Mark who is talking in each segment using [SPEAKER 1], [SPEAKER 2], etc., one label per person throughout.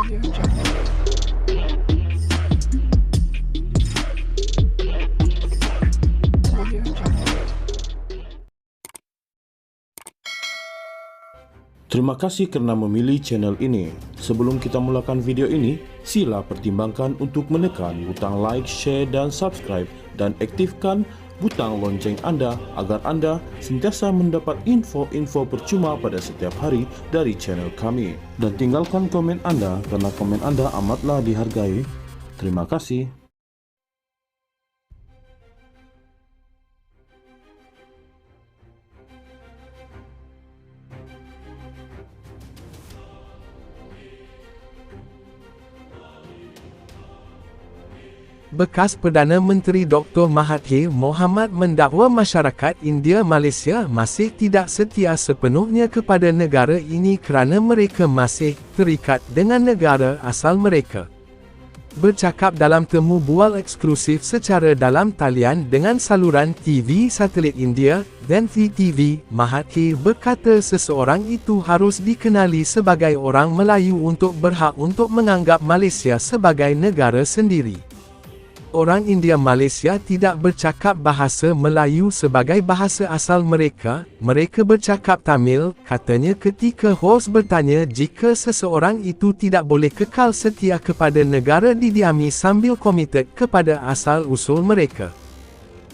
[SPEAKER 1] Terima kasih kerana memilih channel ini. Sebelum kita mulakan video ini, sila pertimbangkan untuk menekan butang like, share dan subscribe dan aktifkan butang lonceng anda agar anda sentiasa mendapat info-info percuma pada setiap hari dari channel kami. Dan tinggalkan komen anda kerana komen anda amatlah dihargai. Terima kasih.
[SPEAKER 2] Bekas Perdana Menteri Dr. Mahathir Mohamad mendakwa masyarakat India Malaysia masih tidak setia sepenuhnya kepada negara ini kerana mereka masih terikat dengan negara asal mereka. Bercakap dalam temu bual eksklusif secara dalam talian dengan saluran TV satelit India, Gantry TV, Mahathir berkata seseorang itu harus dikenali sebagai orang Melayu untuk berhak untuk menganggap Malaysia sebagai negara sendiri. Orang India Malaysia tidak bercakap bahasa Melayu sebagai bahasa asal mereka, mereka bercakap Tamil, katanya ketika hos bertanya jika seseorang itu tidak boleh kekal setia kepada negara didiami sambil komited kepada asal-usul mereka.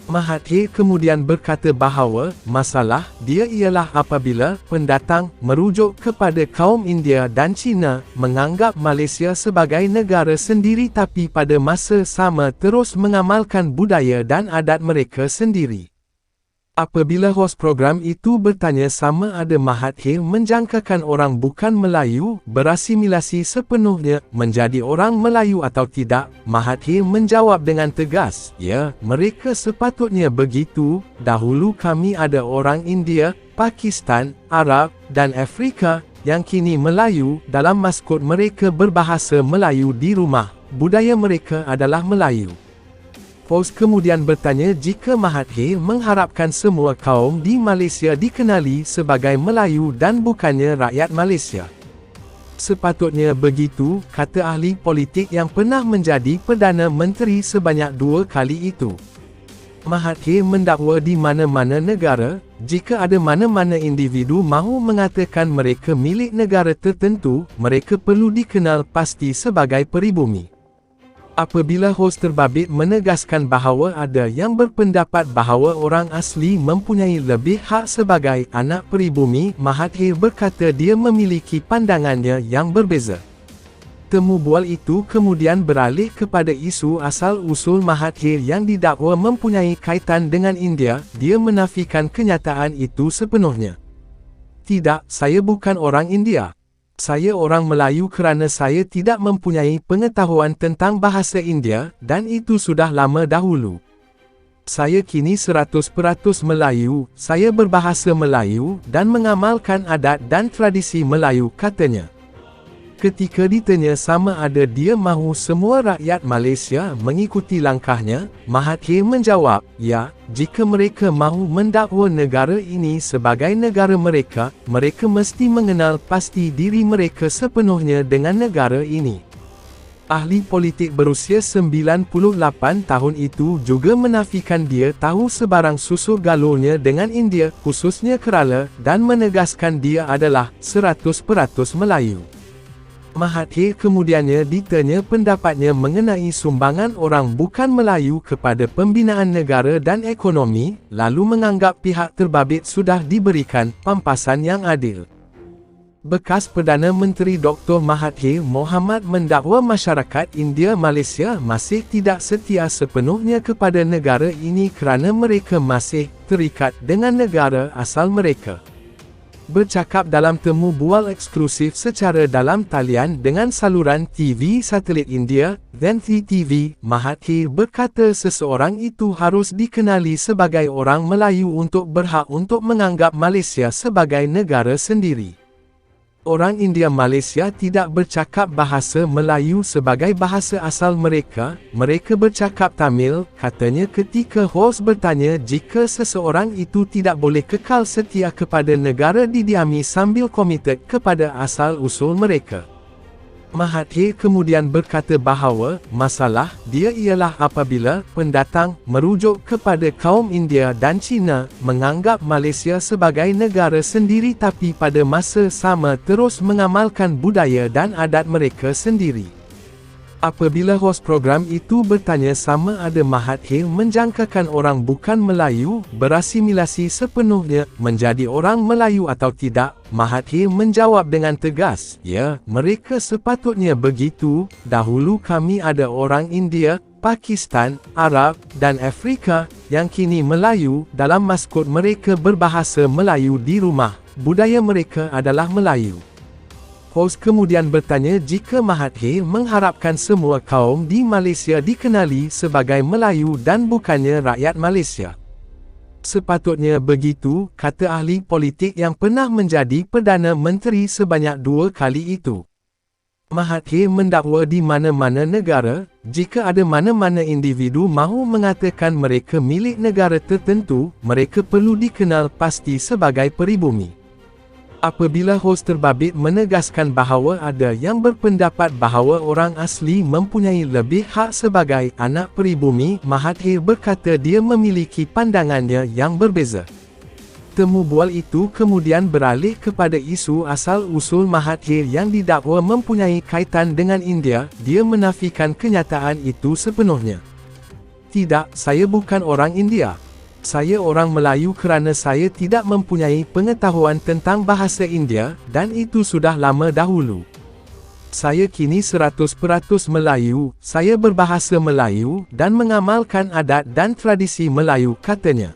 [SPEAKER 2] Mahathir kemudian berkata bahawa masalah dia ialah apabila pendatang merujuk kepada kaum India dan Cina menganggap Malaysia sebagai negara sendiri tapi pada masa sama terus mengamalkan budaya dan adat mereka sendiri. Apabila hos program itu bertanya sama ada Mahathir menjangkakan orang bukan Melayu berasimilasi sepenuhnya menjadi orang Melayu atau tidak, Mahathir menjawab dengan tegas, ya, mereka sepatutnya begitu, dahulu kami ada orang India, Pakistan, Arab, dan Afrika, yang kini Melayu, dalam maskot mereka berbahasa Melayu di rumah, budaya mereka adalah Melayu. Hos kemudian bertanya jika Mahathir mengharapkan semua kaum di Malaysia dikenali sebagai Melayu dan bukannya rakyat Malaysia. Sepatutnya begitu, kata ahli politik yang pernah menjadi Perdana Menteri sebanyak 2 kali itu. Mahathir mendakwa di mana-mana negara, jika ada mana-mana individu mahu mengatakan mereka milik negara tertentu, mereka perlu dikenal pasti sebagai peribumi. Apabila hos terbabit menegaskan bahawa ada yang berpendapat bahawa orang asli mempunyai lebih hak sebagai anak peribumi, Mahathir berkata dia memiliki pandangannya yang berbeza. Temu bual itu kemudian beralih kepada isu asal-usul Mahathir yang didakwa mempunyai kaitan dengan India, dia menafikan kenyataan itu sepenuhnya. Tidak, saya bukan orang India. Saya orang Melayu kerana saya tidak mempunyai pengetahuan tentang bahasa India, dan itu sudah lama dahulu. Saya kini 100% Melayu, saya berbahasa Melayu, dan mengamalkan adat dan tradisi Melayu, katanya. Ketika ditanya sama ada dia mahu semua rakyat Malaysia mengikuti langkahnya, Mahathir menjawab, ya, jika mereka mahu mendakwa negara ini sebagai negara mereka, mereka mesti mengenal pasti diri mereka sepenuhnya dengan negara ini. Ahli politik berusia 98 tahun itu juga menafikan dia tahu sebarang susul galurnya dengan India, khususnya Kerala, dan menegaskan dia adalah 100% Melayu. Mahathir kemudiannya ditanya pendapatnya mengenai sumbangan orang bukan Melayu kepada pembinaan negara dan ekonomi, lalu menganggap pihak terbabit sudah diberikan pampasan yang adil. Bekas Perdana Menteri Dr. Mahathir Mohamad mendakwa masyarakat India Malaysia masih tidak setia sepenuhnya kepada negara ini kerana mereka masih terikat dengan negara asal mereka. Bercakap dalam temu bual eksklusif secara dalam talian dengan saluran TV satelit India, Gantry TV, Mahathir berkata seseorang itu harus dikenali sebagai orang Melayu untuk berhak untuk menganggap Malaysia sebagai negara sendiri. Orang India Malaysia tidak bercakap bahasa Melayu sebagai bahasa asal mereka, mereka bercakap Tamil, katanya ketika hos bertanya jika seseorang itu tidak boleh kekal setia kepada negara didiami sambil komited kepada asal-usul mereka. Mahathir kemudian berkata bahawa masalah dia ialah apabila pendatang merujuk kepada kaum India dan Cina menganggap Malaysia sebagai negara sendiri tapi pada masa sama terus mengamalkan budaya dan adat mereka sendiri. Apabila hos program itu bertanya sama ada Mahathir menjangkakan orang bukan Melayu berasimilasi sepenuhnya menjadi orang Melayu atau tidak, Mahathir menjawab dengan tegas, ya, mereka sepatutnya begitu. Dahulu kami ada orang India, Pakistan, Arab, dan Afrika, yang kini Melayu. Dalam maskot mereka berbahasa Melayu di rumah, budaya mereka adalah Melayu. Hos kemudian bertanya jika Mahathir mengharapkan semua kaum di Malaysia dikenali sebagai Melayu dan bukannya rakyat Malaysia. Sepatutnya begitu, kata ahli politik yang pernah menjadi Perdana Menteri sebanyak 2 kali itu. Mahathir mendakwa di mana-mana negara, jika ada mana-mana individu mahu mengatakan mereka milik negara tertentu, mereka perlu dikenal pasti sebagai peribumi. Apabila hos terbabit menegaskan bahawa ada yang berpendapat bahawa orang asli mempunyai lebih hak sebagai anak peribumi, Mahathir berkata dia memiliki pandangannya yang berbeza. Temu bual itu kemudian beralih kepada isu asal-usul Mahathir yang didakwa mempunyai kaitan dengan India. Dia menafikan kenyataan itu sepenuhnya. Tidak, saya bukan orang India. Saya orang Melayu kerana saya tidak mempunyai pengetahuan tentang bahasa India, dan itu sudah lama dahulu. Saya kini 100% Melayu, saya berbahasa Melayu, dan mengamalkan adat dan tradisi Melayu, katanya.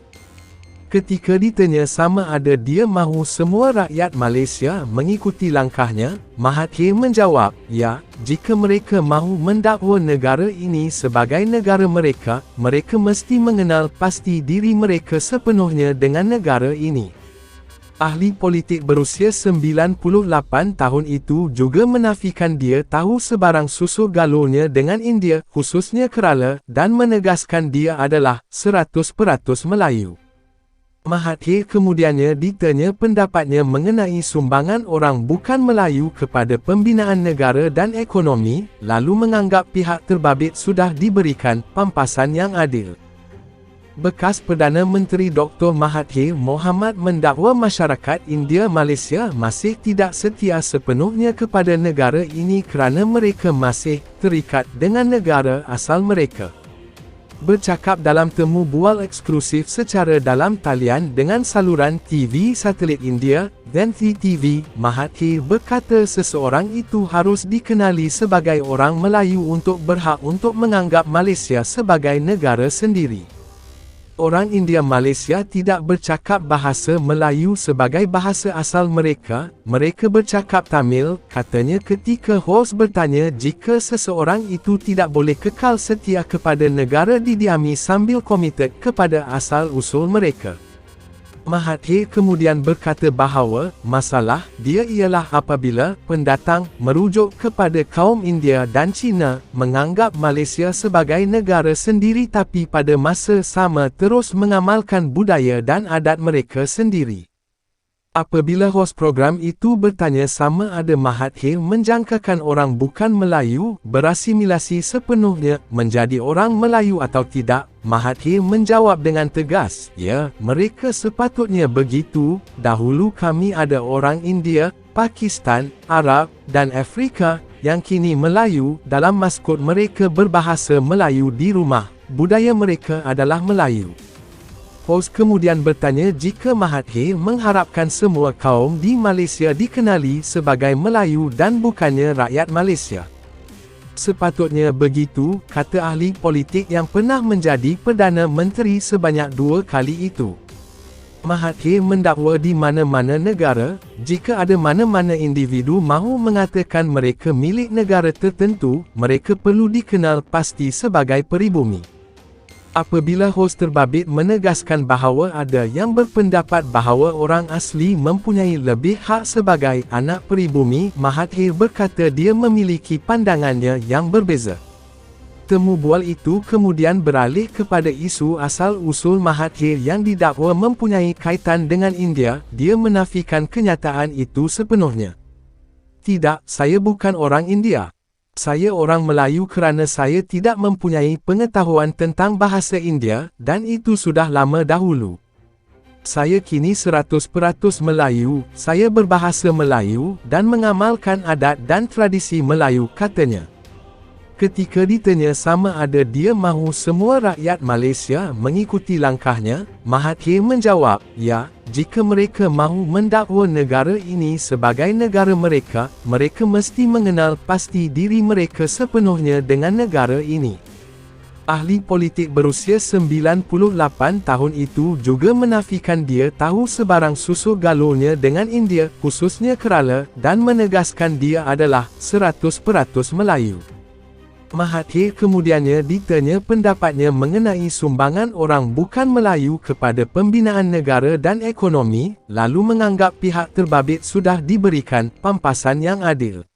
[SPEAKER 2] Ketika ditanya sama ada dia mahu semua rakyat Malaysia mengikuti langkahnya, Mahathir menjawab, ya, jika mereka mahu mendakwa negara ini sebagai negara mereka, mereka mesti mengenal pasti diri mereka sepenuhnya dengan negara ini. Ahli politik berusia 98 tahun itu juga menafikan dia tahu sebarang susu galurnya dengan India, khususnya Kerala, dan menegaskan dia adalah 100% Melayu. Mahathir kemudiannya ditanya pendapatnya mengenai sumbangan orang bukan Melayu kepada pembinaan negara dan ekonomi, lalu menganggap pihak terbabit sudah diberikan pampasan yang adil. Bekas Perdana Menteri Dr. Mahathir Mohamad mendakwa masyarakat India Malaysia masih tidak setia sepenuhnya kepada negara ini kerana mereka masih terikat dengan negara asal mereka. Bercakap dalam temu bual eksklusif secara dalam talian dengan saluran TV satelit India, Gantry TV, Mahathir berkata seseorang itu harus dikenali sebagai orang Melayu untuk berhak untuk menganggap Malaysia sebagai negara sendiri. Orang India Malaysia tidak bercakap bahasa Melayu sebagai bahasa asal mereka, mereka bercakap Tamil, katanya ketika hos bertanya jika seseorang itu tidak boleh kekal setia kepada negara didiami sambil komited kepada asal-usul mereka. Mahathir kemudian berkata bahawa masalah dia ialah apabila pendatang merujuk kepada kaum India dan Cina menganggap Malaysia sebagai negara sendiri tapi pada masa sama terus mengamalkan budaya dan adat mereka sendiri. Apabila hos program itu bertanya sama ada Mahathir menjangkakan orang bukan Melayu berasimilasi sepenuhnya menjadi orang Melayu atau tidak, Mahathir menjawab dengan tegas, ya, mereka sepatutnya begitu. Dahulu kami ada orang India, Pakistan, Arab, dan Afrika, yang kini Melayu. Dalam maskot mereka berbahasa Melayu di rumah, budaya mereka adalah Melayu. Hos kemudian bertanya jika Mahathir mengharapkan semua kaum di Malaysia dikenali sebagai Melayu dan bukannya rakyat Malaysia. Sepatutnya begitu, kata ahli politik yang pernah menjadi Perdana Menteri sebanyak 2 kali itu. Mahathir mendakwa di mana-mana negara, jika ada mana-mana individu mahu mengatakan mereka milik negara tertentu, mereka perlu dikenal pasti sebagai peribumi. Apabila hos terbabit menegaskan bahawa ada yang berpendapat bahawa orang asli mempunyai lebih hak sebagai anak peribumi, Mahathir berkata dia memiliki pandangannya yang berbeza. Temu bual itu kemudian beralih kepada isu asal-usul Mahathir yang didakwa mempunyai kaitan dengan India. Dia menafikan kenyataan itu sepenuhnya. Tidak, saya bukan orang India. Saya orang Melayu kerana saya tidak mempunyai pengetahuan tentang bahasa India dan itu sudah lama dahulu. Saya kini 100% Melayu, saya berbahasa Melayu dan mengamalkan adat dan tradisi Melayu, katanya. Ketika ditanya sama ada dia mahu semua rakyat Malaysia mengikuti langkahnya, Mahathir menjawab, ya, jika mereka mahu mendakwa negara ini sebagai negara mereka, mereka mesti mengenal pasti diri mereka sepenuhnya dengan negara ini. Ahli politik berusia 98 tahun itu juga menafikan dia tahu sebarang susu galurnya dengan India, khususnya Kerala, dan menegaskan dia adalah 100% Melayu. Mahathir kemudiannya ditanya pendapatnya mengenai sumbangan orang bukan Melayu kepada pembinaan negara dan ekonomi, lalu menganggap pihak terbabit sudah diberikan pampasan yang adil.